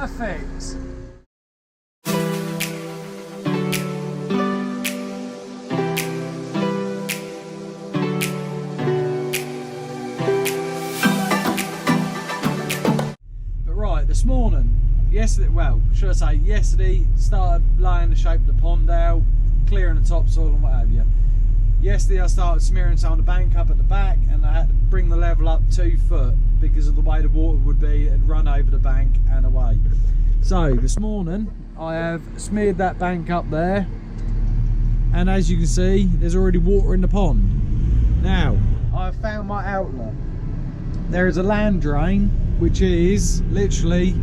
Perfect. But right, this morning, yesterday, well, should I say yesterday, started laying the shape of the pond out, clearing the topsoil and what have you. Yesterday I started smearing some of the bank up at the back, and I had to bring the level up 2 foot because of the way the water would be. It'd run over the bank and away. So this morning I have smeared that bank up there, and as you can see there's already water in the pond. Now I've found my outlet. There is a land drain which is literally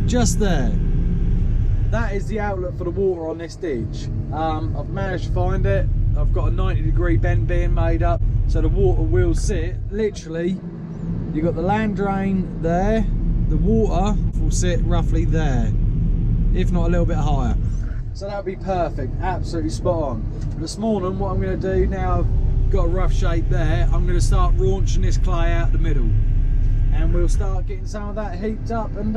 just there. That is the outlet for the water on this ditch. I've managed to find it. I've got a 90-degree bend being made up, so the water will sit literally. You've got the land drain there, the water will sit roughly there, if not a little bit higher. So that'll be perfect, absolutely spot on. This morning what I'm going to do, now I've got a rough shape there, I'm going to start raunching this clay out the middle, and we'll start getting some of that heaped up and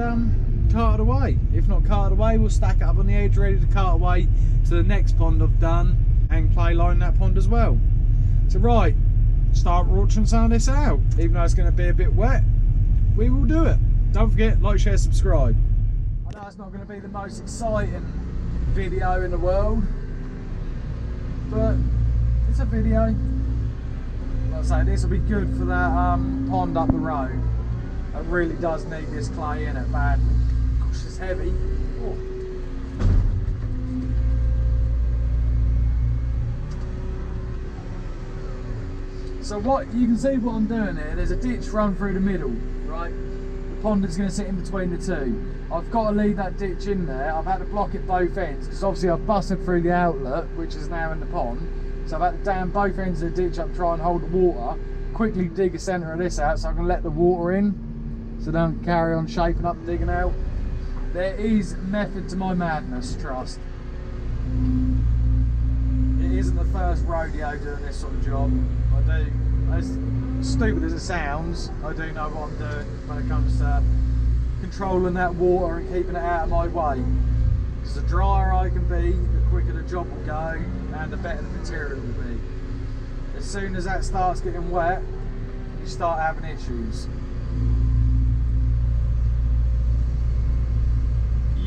carted away. If not carted away, we'll stack it up on the edge ready to cart away to the next pond I've done, and clay line that pond as well. So right, start raunching some of this out. Even though it's going to be a bit wet, we will do it. Don't forget, like, share, subscribe. I know it's not going to be the most exciting video in the world, but it's a video. Like I say, this will be good for that pond up the road. It really does need this clay in it badly. Gosh, it's heavy. Oh. So what you can see what I'm doing here, there's a ditch run through the middle, right? The pond is going to sit in between the two. I've got to leave that ditch in there. I've had to block it both ends because obviously I've busted through the outlet, which is now in the pond. So I've had to dam both ends of the ditch up, try and hold the water, quickly dig the centre of this out so I can let the water in, so don't carry on shaping up and digging out. There is method to my madness, trust. It isn't the first rodeo doing this sort of job. I do, as stupid as it sounds, I do know what I'm doing when it comes to controlling that water and keeping it out of my way. Because the drier I can be, the quicker the job will go and the better the material will be. As soon as that starts getting wet, you start having issues.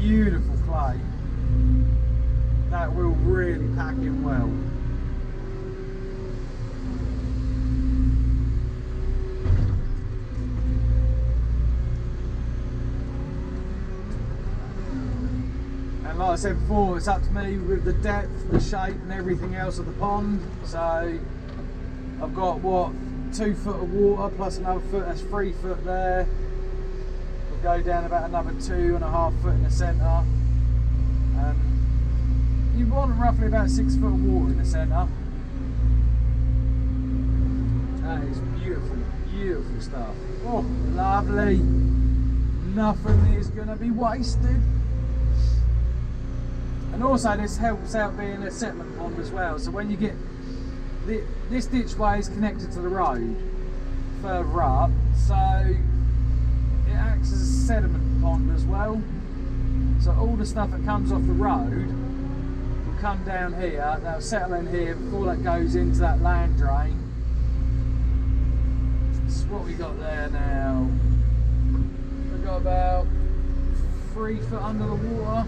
Beautiful clay. That will really pack in well. And like I said before, it's up to me with the depth, the shape and everything else of the pond. So I've got what, 2 foot of water plus another foot, that's 3 foot there. We'll go down about another 2.5 foot in the centre. And you want roughly about 6 foot of water in the centre. That is beautiful, beautiful stuff. Oh, lovely. Nothing is going to be wasted. And also this helps out being a settlement pond as well. So when you get, this ditchway is connected to the road further up, so it acts as a sediment pond as well. So all the stuff that comes off the road will come down here, that'll settle in here before that goes into that land drain. This is what we got there now. We've got about 3 foot under the water,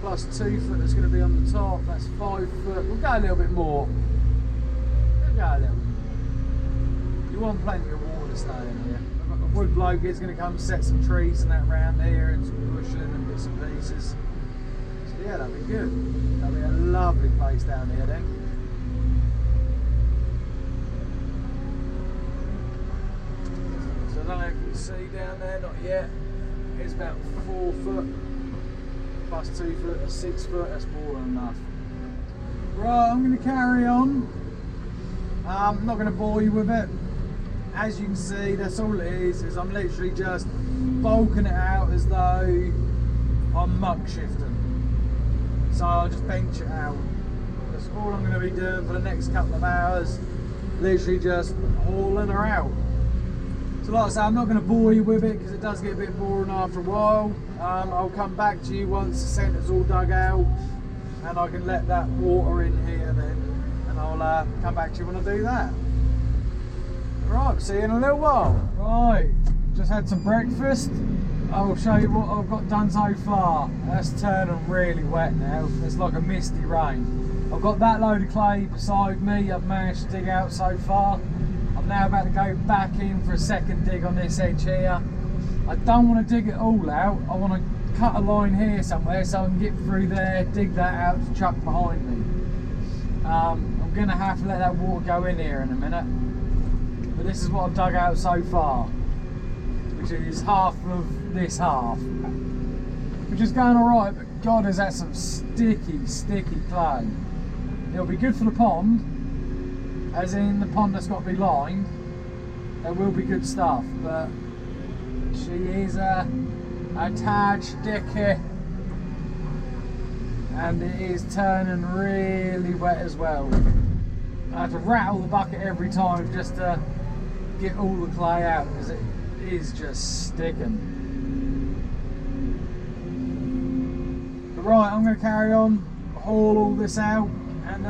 plus 2 foot that's going to be on the top, that's 5 foot. We'll go a little bit more. We'll go a little bit more. You want plenty of water to stay in here. A wood bloke is going to come set some trees and that round here and some bushing and bits and pieces. So yeah, that'll be good. That'll be a lovely place down here then. So I don't know if you can see down there, not yet. It's about 4 foot. Plus 2 foot, that's 6 foot, that's more than enough. Right, I'm going to carry on. I'm not going to bore you with it. As you can see, that's all it is I'm literally just bulking it out as though I'm muck shifting. So I'll just bench it out. That's all I'm going to be doing for the next couple of hours. Literally just hauling her out. So like I say, I'm not going to bore you with it because it does get a bit boring after a while. I'll come back to you once the centre's all dug out and I can let that water in here then, and I'll come back to you when I do that. Right, see you in a little while. Right, just had some breakfast. I'll show you what I've got done so far. That's turning really wet now. It's like a misty rain. I've got that load of clay beside me I've managed to dig out so far. I'm now about to go back in for a second dig on this edge here. I don't want to dig it all out. I want to cut a line here somewhere so I can get through there, dig that out to chuck behind me. I'm going to have to let that water go in here in a minute. But this is what I've dug out so far, which is half of this half, which is going alright, but God, is that some sticky clay. It'll be good for the pond, as in the pond that's got to be lined. There will be good stuff, but she is a tad sticky, and it is turning really wet as well. I have to rattle the bucket every time just to get all the clay out because it is just sticking. But right, I'm going to carry on, haul all this out and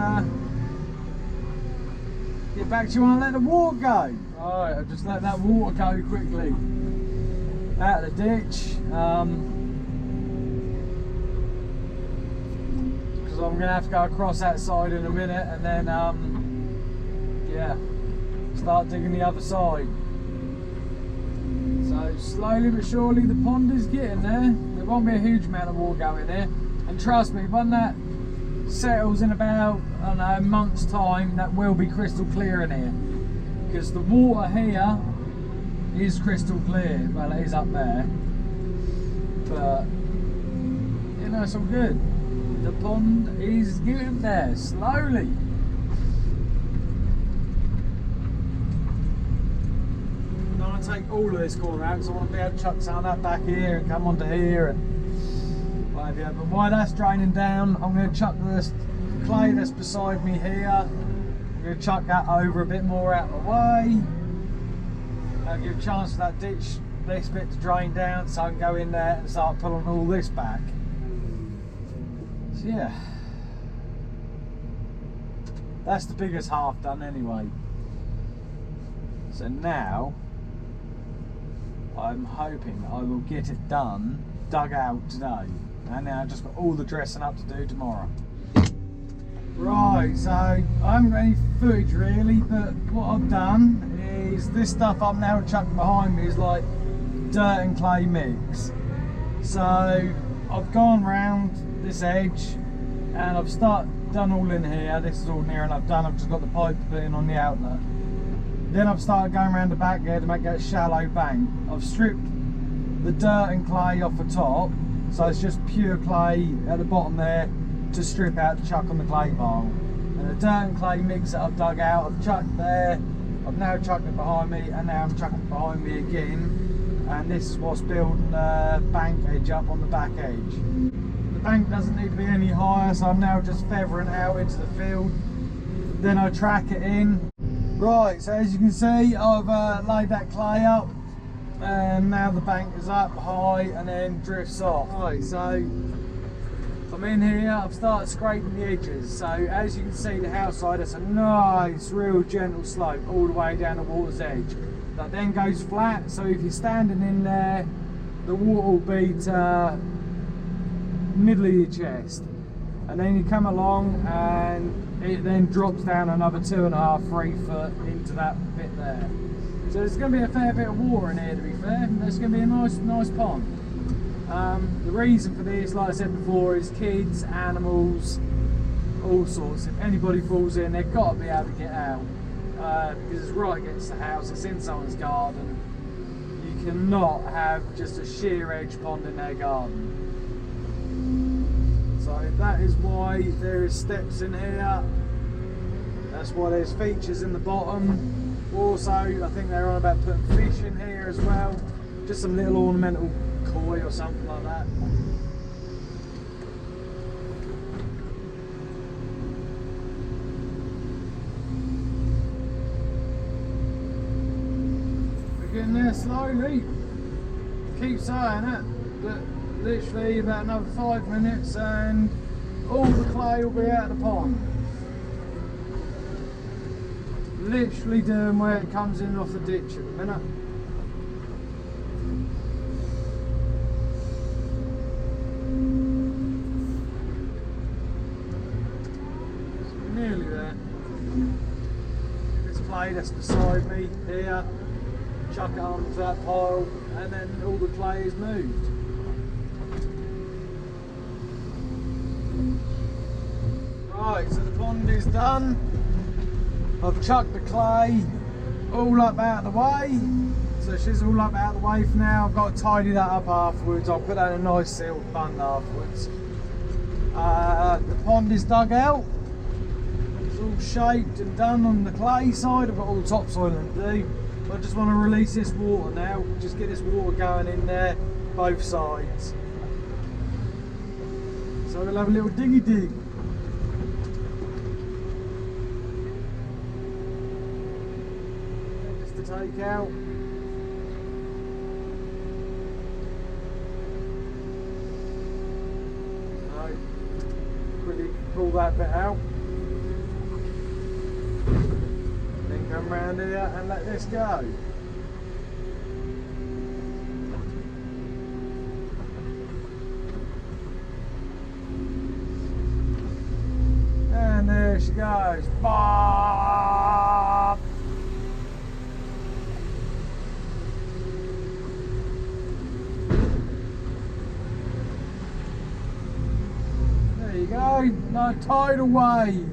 get back to you when I let the water go. Right, I'll just let that water go quickly out of the ditch because I'm going to have to go across that side in a minute and then yeah, start digging the other side. So slowly but surely the pond is getting there. There won't be a huge amount of water going there, and trust me, when that settles in about, I don't know, a month's time, that will be crystal clear in here, because the water here is crystal clear. Well, it is up there, but you know, it's all good. The pond is getting there slowly. Take all of this corner out because I want to be able to chuck some of that back here and come onto here and what have you. But while that's draining down, I'm going to chuck this clay that's beside me here. I'm going to chuck that over a bit more out of the way. I'll give a chance for that ditch, this bit to drain down so I can go in there and start pulling all this back. So yeah, that's the biggest half done anyway. So now I'm hoping I will get it done, dug out today, and now I've just got all the dressing up to do tomorrow. Right, so I haven't got any footage really, but what I've done is this stuff I'm now chucking behind me is like dirt and clay mix. So I've gone round this edge and I've done all in here. This is all near enough done. I've just got the pipe to put in on the outlet. Then I've started going around the back here to make that shallow bank. I've stripped the dirt and clay off the top, so it's just pure clay at the bottom there to strip out to chuck on the clay pile. And the dirt and clay mix that I've dug out, I've chucked there, I've now chucked it behind me, and now I'm chucking it behind me again. And this is what's building the bank edge up on the back edge. The bank doesn't need to be any higher, so I'm now just feathering it out into the field. Then I track it in. Right, so as you can see, I've laid that clay up, and now the bank is up high and then drifts off. Right, so I'm in here, I've started scraping the edges. So as you can see, the house side, it's a nice, real gentle slope all the way down the water's edge. That then goes flat, so if you're standing in there, the water will be to middle of your chest. And then you come along and it then drops down another 2.5, 3 foot into that bit there. So there's going to be a fair bit of water in here, to be fair. There's going to be a nice pond. The reason for this, like I said before, is kids, animals, all sorts. If anybody falls in, they've got to be able to get out. Because it's right against the house, it's in someone's garden. You cannot have just a sheer edge pond in their garden. So that is why there is steps in here. That's why there's features in the bottom. Also, I think they're on about putting fish in here as well. Just some little ornamental koi or something like that. We're getting there slowly. Keep saying it, but literally about another 5 minutes and all the clay will be out of the pond. Literally doing where it comes in off the ditch at the minute. So nearly there. This clay that's beside me here, chuck it onto that pile and then all the clay is moved. Right, so the pond is done. I've chucked the clay all up out of the way. So she's all up out of the way for now. I've got to tidy that up afterwards. I'll put that in a nice sealed bund afterwards. The pond is dug out. It's all shaped and done on the clay side. I've got all the topsoil to do. I just want to release this water now. Just get this water going in there, both sides. So we'll have a little diggy dig. Just to take out. So, quickly pull that bit out. Come round here and let this go. And there she goes. Bop! There you go. No tidal wave.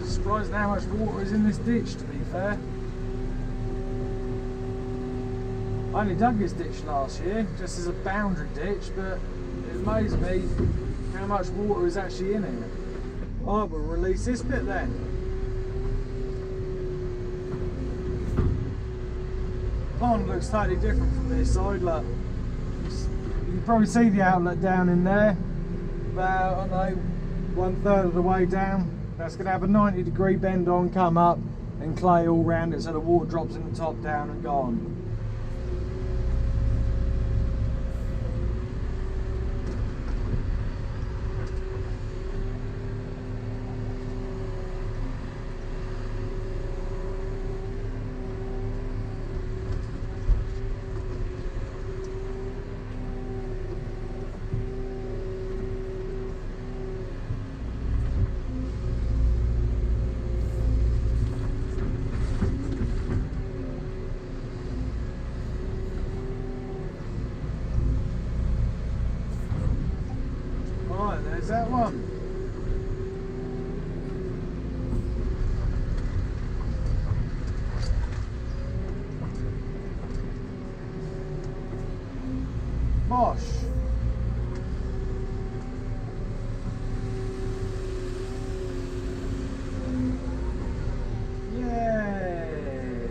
Surprised how much water is in this ditch, to be fair. I only dug this ditch last year, just as a boundary ditch, but it amazed me how much water is actually in here. Alright, we'll release this bit then. The pond looks totally different from this side, look. You can probably see the outlet down in there, about, I don't know, 1/3 of the way down. That's going to have a 90-degree bend on, come up, and clay all round it so the water drops in the top, down and gone. There's that one. Bosh. Yay.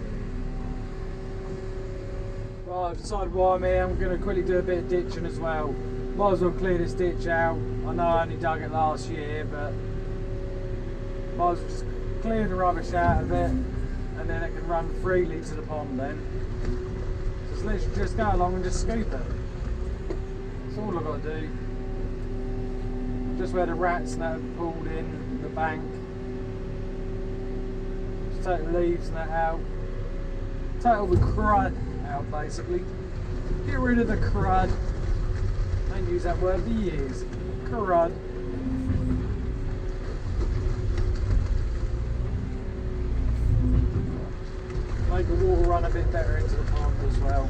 Right, I've decided why I'm here. I'm going to quickly do a bit of ditching as well. Might as well clear this ditch out. I know I only dug it last year, but might as well just clear the rubbish out of it and then it can run freely to the pond then. So it's literally just go along and just scoop it. That's all I've got to do. Just where the rats and that have pulled in the bank. Just take the leaves and that out. Take all the crud out basically. Get rid of the crud. I ain't used that word for years. Crud. Make the water run a bit better into the pond as well.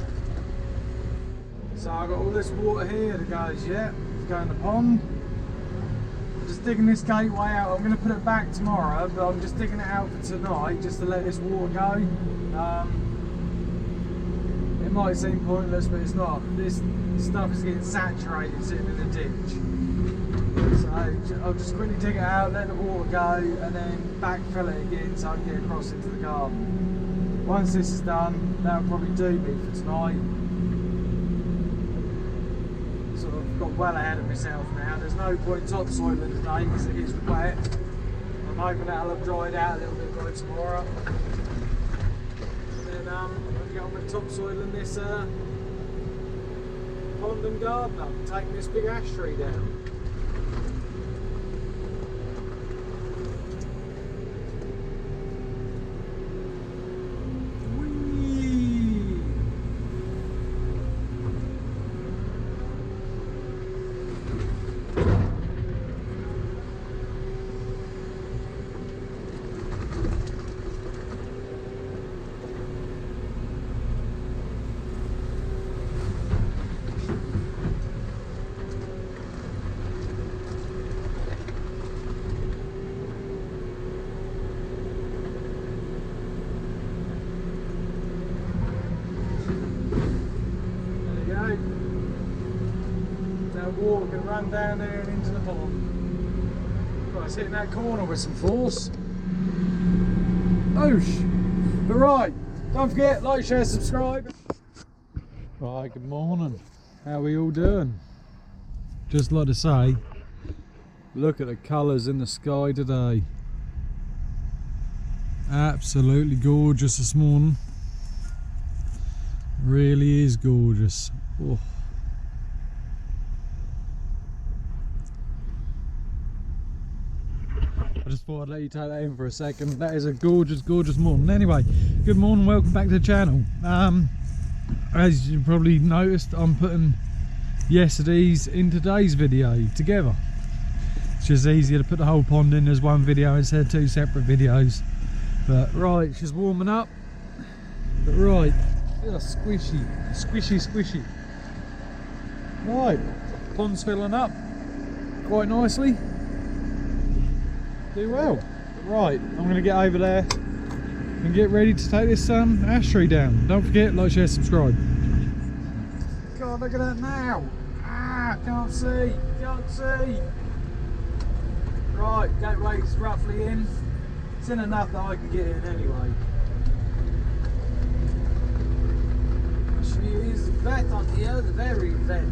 So I've got all this water here that goes, yeah, to go in the pond. I'm just digging this gateway out. I'm going to put it back tomorrow, but I'm just digging it out for tonight just to let this water go. It might seem pointless, but it's not. This stuff is getting saturated sitting in the ditch. So I'll just quickly dig it out, let the water go, and then backfill it again so I can get across into the garden. Once this is done, that'll probably do me for tonight. Sort of got well ahead of myself now. There's no point topsoiling today because it is wet. I'm hoping that'll have dried out a little bit by tomorrow. And then I'm going to get on with topsoil in this pond and garden. I'm taking this big ash tree down. Water can run down there and into the pond. Right, it's hitting that corner with some force. Oosh! But right, don't forget, like, share, subscribe. Right, good morning. How are we all doing? Just like to say, look at the colours in the sky today. Absolutely gorgeous this morning. Really is gorgeous. Oh. I just thought I'd let you take that in for a second. That is a gorgeous, gorgeous morning. Anyway, good morning, welcome back to the channel. As you probably noticed, I'm putting yesterday's in today's video together. It's just easier to put the whole pond in as one video instead of two separate videos. But right, it's just warming up. But right, squishy, squishy, squishy. Right, pond's filling up quite nicely. Do well. Right, I'm going to get over there and get ready to take this ash tree down. Don't forget, like, share, subscribe. God, look at that now. Ah, can't see, can't see. Right, gateway's roughly in. It's in enough that I can get in anyway. She is vet on the other, very vet.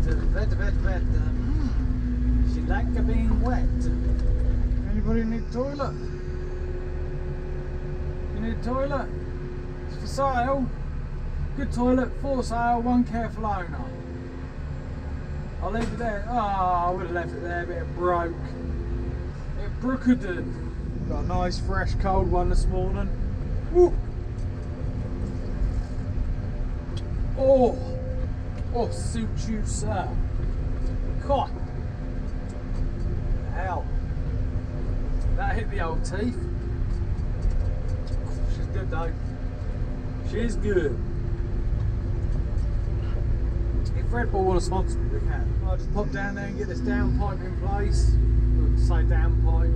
She like being wet. Anybody need a toilet? You need a toilet? It's for sale. Good toilet, for sale, one careful owner. I'll leave it there. Oh, I would have left it there, but it broke. It brooked. Got a nice, fresh, cold one this morning. Woo. Oh, suit you, sir. God. Hell. That hit the old teeth. She's good though. She's good. If Red Bull want to sponsor me, they can. I'll just pop down there and get this down pipe in place. We'll say down pipe.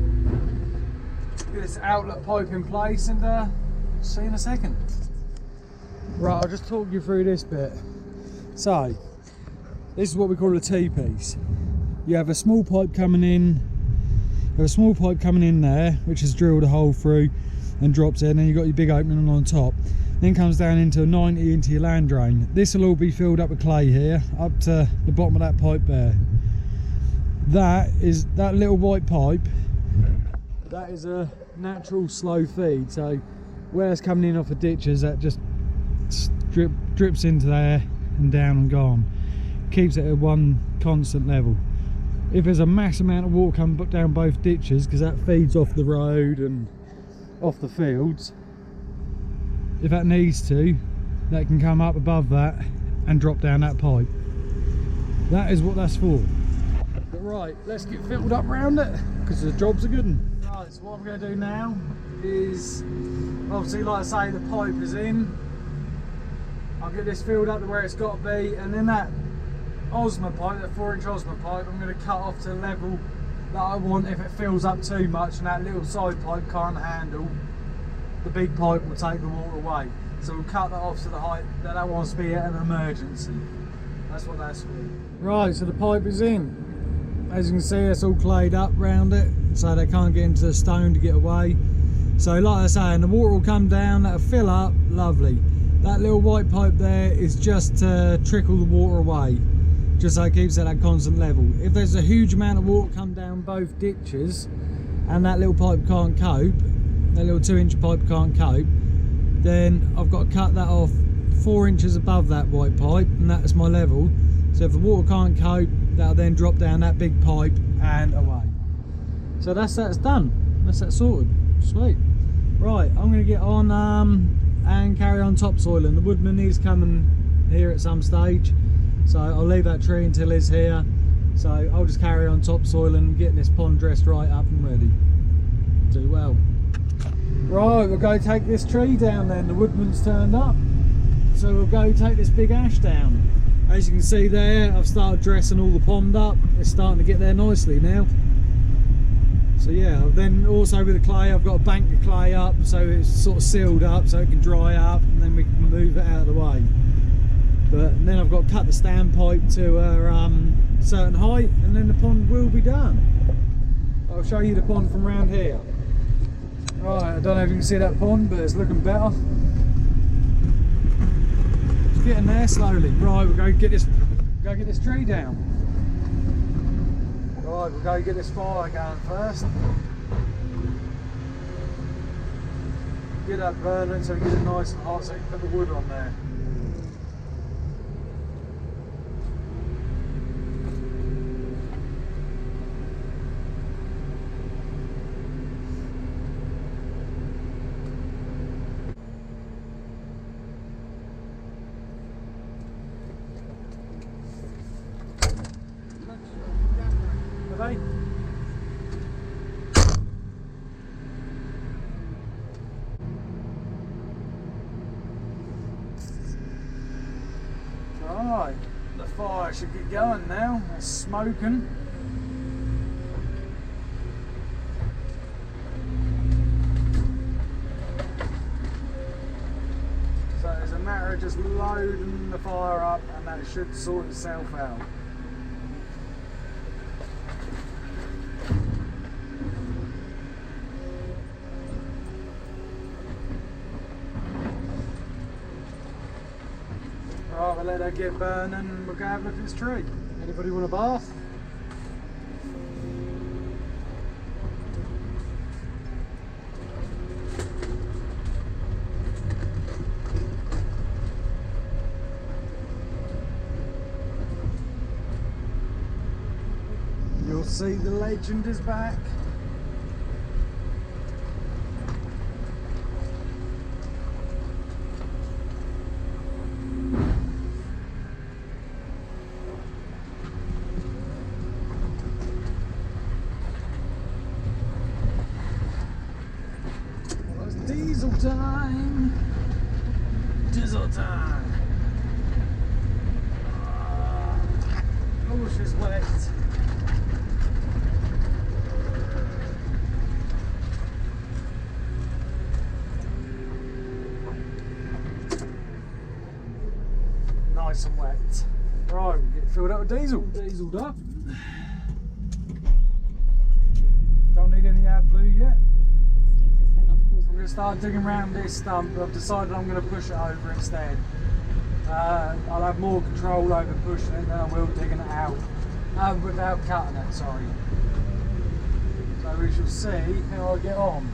Get this outlet pipe in place and see you in a second. Right, I'll just talk you through this bit. So, this is what we call a T-piece. You have a small pipe coming in. There's a small pipe coming in there, which has drilled a hole through and drops in, and then you've got your big opening on top. Then comes down into a 90 into your land drain. This will all be filled up with clay here, up to the bottom of that pipe there. That little white pipe, that is a natural slow feed. So where it's coming in off the ditches, that just drips into there and down and gone. Keeps it at one constant level. If there's a mass amount of water coming down both ditches, because that feeds off the road and off the fields, if that needs to, that can come up above that and drop down that pipe. That is what that's for. But right, let's get filled up around it, because the job's a good one. Right, so what I'm going to do now is, obviously, like I say, the pipe is in. I'll get this filled up to where it's got to be, and then that Osmo pipe, that 4-inch Osmo pipe, I'm going to cut off to the level that I want. If it fills up too much and that little side pipe can't handle, the big pipe will take the water away. So we'll cut that off to the height that wants to be at an emergency. That's what that's for. Right, so the pipe is in. As you can see, it's all clayed up round it, so they can't get into the stone to get away. So like I say, and the water will come down, that'll fill up, lovely. That little white pipe there is just to trickle the water away, just so it keeps at that constant level. If there's a huge amount of water come down both ditches, and that little pipe can't cope, that little 2-inch pipe can't cope, then I've got to cut that off 4 inches above that white pipe, and that's my level. So if the water can't cope, that'll then drop down that big pipe and away. So that's done. That's that sorted. Sweet. Right, I'm going to get on and carry on topsoiling. The woodman is coming here at some stage, so I'll leave that tree until he's here. So I'll just carry on topsoiling, getting this pond dressed right up and ready. Do well. Right, we'll go take this tree down then. The woodman's turned up, so we'll go take this big ash down. As you can see there, I've started dressing all the pond up. It's starting to get there nicely now. So yeah, then also with the clay, I've got a bank of clay up, so it's sort of sealed up so it can dry up, and then we can move it out of the way. But then I've got to cut the standpipe to a certain height, and then the pond will be done. I'll show you the pond from around here. Right, I don't know if you can see that pond, but it's looking better. It's getting there slowly. Right, we'll go get this tree down. Right, we'll go get this fire going first. Get that burning so we get it nice and hot so we can put the wood on there. Right, the fire should get going now. It's smoking. So it's a matter of just loading the fire up, and that should sort itself out. Right, we'll let that get burning and we'll go have a look at this tree. Anybody want a bath? You'll see the legend is back. Diesel time! Diesel time! Oh, she's wet. Nice and wet. Right, we'll get filled up with diesel. Dieseled up. Don't need any AdBlue yet. I'm going to start digging around this stump. I've decided I'm going to push it over instead. I'll have more control over pushing it than I will digging it out. Without cutting it, sorry. So we shall see how I get on.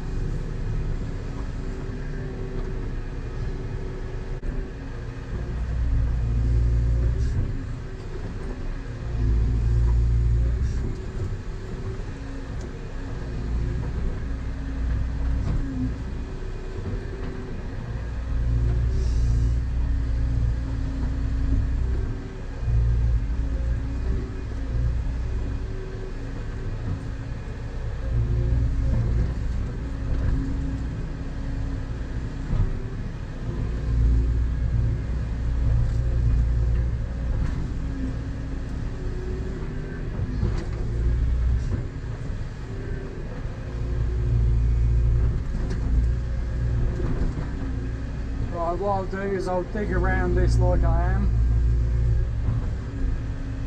What I'll do is I'll dig around this like I am.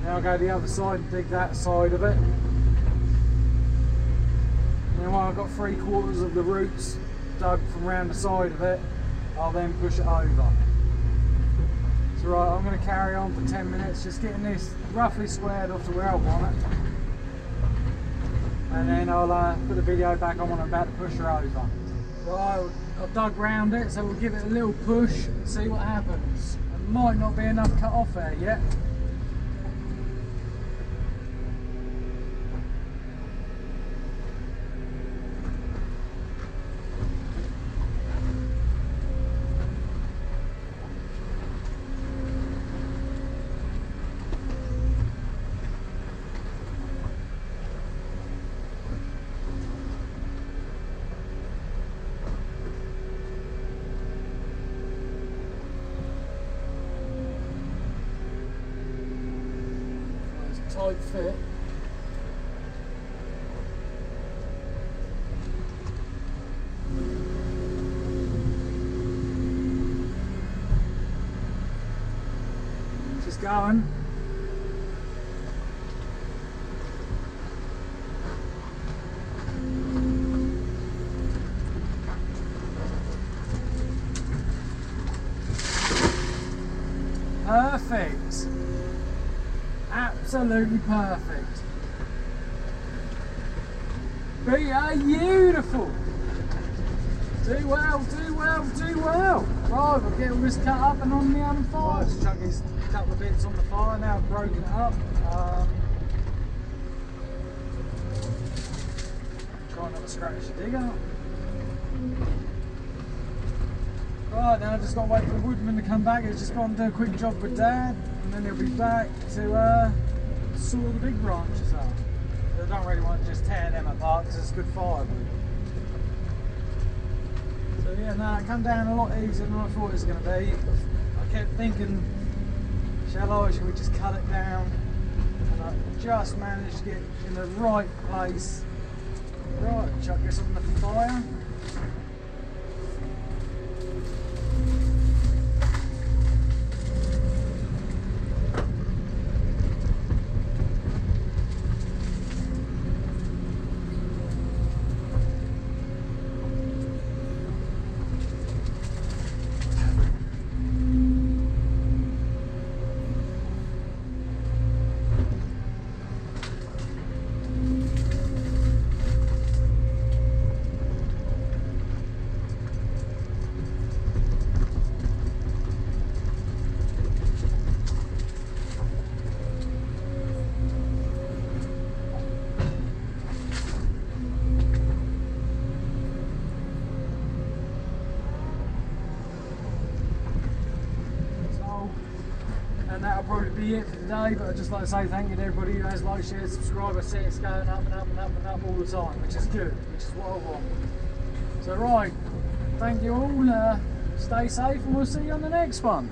Then I'll go the other side and dig that side of it. And then when I've got 3/4 of the roots dug from around the side of it, I'll then push it over. So right, I'm going to carry on for 10 minutes just getting this roughly squared off to where I want it. and then I'll put the video back on when I'm about to push her over. Right, I've dug round it, so we'll give it a little push and see what happens. It might not be enough cut off there yet. Tight fit. Just going. Perfect. Absolutely perfect. Beautiful. Do well, do well, do well. Right, we'll get all this cut up and on the other fire. Just chuck these couple of bits on the fire now. I've broken it up. Try not to scratch the digger. Right, now I've just got to wait for the woodman to come back. He's just gone and do a quick job with Dad, and then he'll be back to saw the big branches up. I don't really want to just tear them apart because it's good firewood. So yeah, no, it come down a lot easier than I thought it was going to be. I kept thinking, should we just cut it down? And I just managed to get in the right place. Right, chuck this on the fire. And that'll probably be it for today, but I'd just like to say thank you to everybody who has liked, shared, subscribed. I see it's going up and up and up and up all the time, which is good, which is what I want. So right, thank you all, stay safe and we'll see you on the next one.